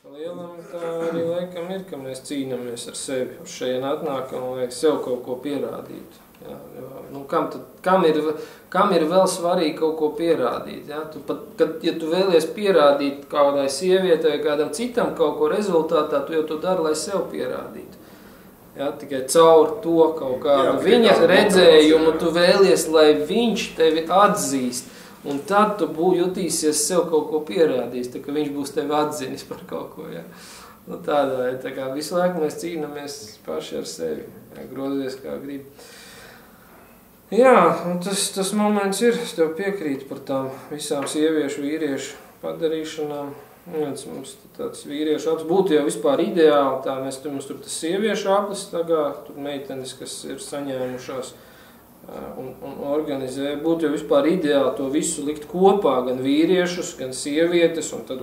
Lielam tā arī laikam ir, ka mēs cīnamies ar sevi. Uz šeit atnākam un vajag sev kaut ko pierādīt. Jā, nu, kam ir vēl svarīgi kaut ko pierādīt? Jā? Ja tu vēlies pierādīt kādai sievietei vai kādam citam kaut ko rezultātā, tu jau to dari, lai sev pierādītu. Jā, tikai caur to kaut kādu viņa redzējumu tu vēlies, lai viņš tevi atzīst. Un tad tu jutīsies sev kaut ko pierādījis, tā ka viņš būs tevi atzinis par kaut ko. Jā. Nu, tādā, tā kā visu laiku mēs cīnamies paši ar sevi, jā, grozies kā grib. Jā, un tas moments ir, es tev piekrītu par tām visām sieviešu, vīriešu padarīšanām. Mums tāds vīriešu aplis būtu jau vispār ideāli, tā mums tur tas sieviešu aplis tagad, tur meitenes, kas ir saņēmušās un organizē, būtu jau vispār ideāli to visu likt kopā, gan vīriešus, gan sievietes, un tad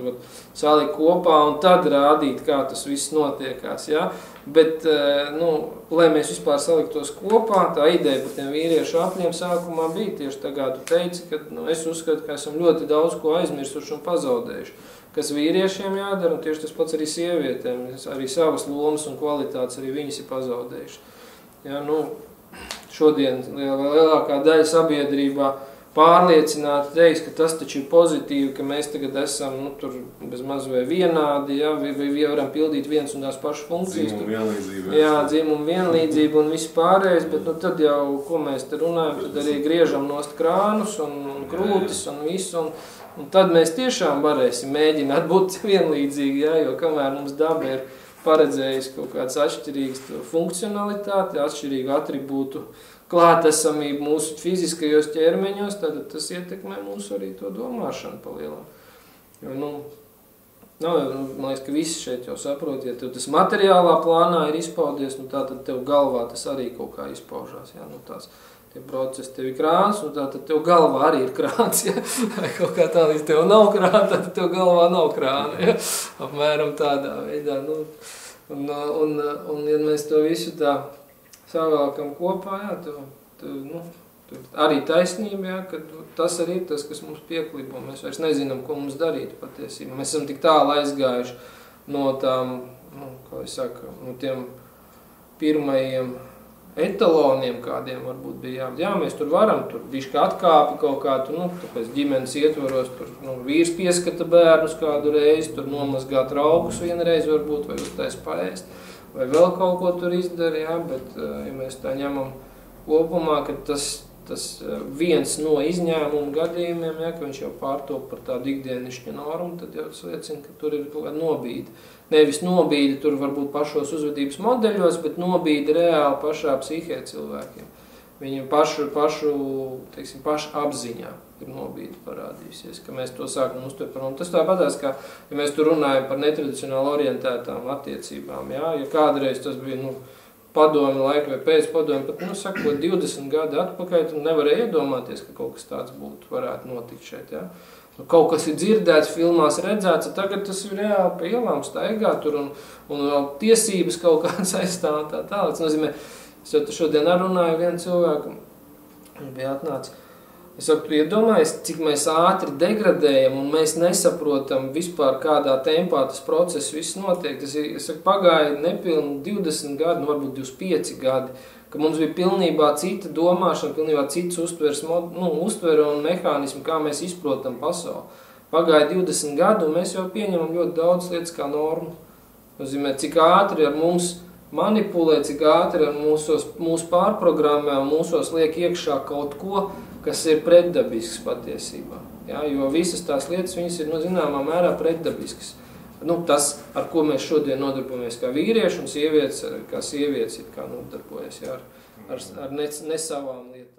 salikt kopā un tad rādīt, kā tas viss notiekās, ja? Bet, nu, lai mēs vispār saliktos kopā, tā ideja par tiem vīriešu apļiem sākumā bija tieši tā, kā tu teici, ka es uzskatu, ka esam ļoti daudz ko aizmirsuši un pazaudējuši, kas vīriešiem jādara, un tieši tas pats arī sievietēm, arī savas lomas un kvalitātes arī viņas ir pazaudējuši. Ja, nu, šodien lielākā daļa sabiedrībā pārliecināti teiks, ka tas taču ir pozitīvi, ka mēs tagad esam tur bez maz vai vienādi, ja, vai varam pildīt viens un tās pašas funkcijas. Dzimumu vienlīdzība. Jā, dzimumu vienlīdzība un viss pārējais, bet tad jau, ko mēs te runājam, tad arī griežam nost krānus un krūtis un visu, un tad mēs tiešām varēsim mēģināt būt vienlīdzīgi, ja, jo kamēr mums daba ir paredzējis kaut kādas atšķirīgas funkcionalitāti, atšķirīgu atribūtu klātesamību mūsu fiziskajos ķermeņos, tad tas ietekmē mūsu arī to domāšanu pa lielām. Jo, nu, man liekas, ka visi šeit jau saprot, ja tev tas materiālā plānā ir izpaudies, nu tā tad tev galvā tas arī kaut kā izpaužās, ja, nu tās tie procesi, tev ir krāns, un tā tad tev galvā arī ir krāns, ja, vai kaut kā tā līdz tev nav krāna, tad tev galvā nav krāna, ja, apmēram tādā veidā, nu, un ja mēs to visu tā savēlkam kopā, jā, arī taisnība, jā, ka tas arī ir tas, kas mums pieklibo, mēs vairs nezinām, ko mums darīt patiesībā, mēs esam tik tālu aizgājuši no tām, kā es saku, no tiem pirmajiem etaloniem kādiem varbūt bija jā, mēs tur varam, tur bišķi atkāpi kaut kādu, tāpēc ģimenes ietvaros, tur vīrs pieskata bērnus kādu reizi, tur nomazgāt raugus vienreiz varbūt, vai uztais paēst, vai vēl kaut ko tur izdara, jā, bet, ja mēs tā ņemam kopumā, ka tas viens no izņēmumu gadījumiem, ja, ka viņš jau pārtop par tādu ikdienišķu normu, tad jau tas liecina, ka tur ir kaut kāda nobīde. Nevis nobīde tur varbūt pašos uzvedības modeļos, bet nobīde reāli pašā psihē cilvēkiem. Viņam pašu apziņā ir nobīde parādījusies, ka mēs to sākam uztvert par mums. Tas tāpatās, kā, ja mēs tur runājam par netradicionāli orientētām attiecībām, ja kādreiz tas bija, padomi laika vai pēc padomi, pat, sakot, 20 gadi atpakaļ, tu nevarēja iedomāties, ka kaut kas tāds varētu notikt šeit, ja. Kaut kas ir dzirdēts, filmās redzēts, tagad tas ir reāli pa ielām staigā tur un tiesības kaut kāds aizstāv un tā tālāk. Tas nozīmē, es jau šodien runāju vienu cilvēku, viņš bija atnācis. Es saku, tu iedomājies, cik mēs ātri degradējam un mēs nesaprotam vispār kādā tempā tas process viss notiek. Tas ir, es saku, pagāja nepilni 20 gadi, varbūt 25 gadi, ka mums bija pilnībā cita domāšana, pilnībā cits uztvere un mehānismi, kā mēs izprotam pasauli. Pagāja 20 gadu un mēs jau pieņemam ļoti daudz lietas kā normu. Nozīmē, cik ātri ar mums manipulē, cik ātri ar mūsu pārprogrammē un mūsos liek iekšā kaut ko, kas ir pretdabisks patiesībā. Ja, jo visas tās lietas, viņas ir, zināmā mērā pretdabiskas. Tas, ar ko mēs šodien nodarbojamies kā vīrieši un sievietes, kā sievietes ir kā nodarbojas, ja, ar nesavām lietām.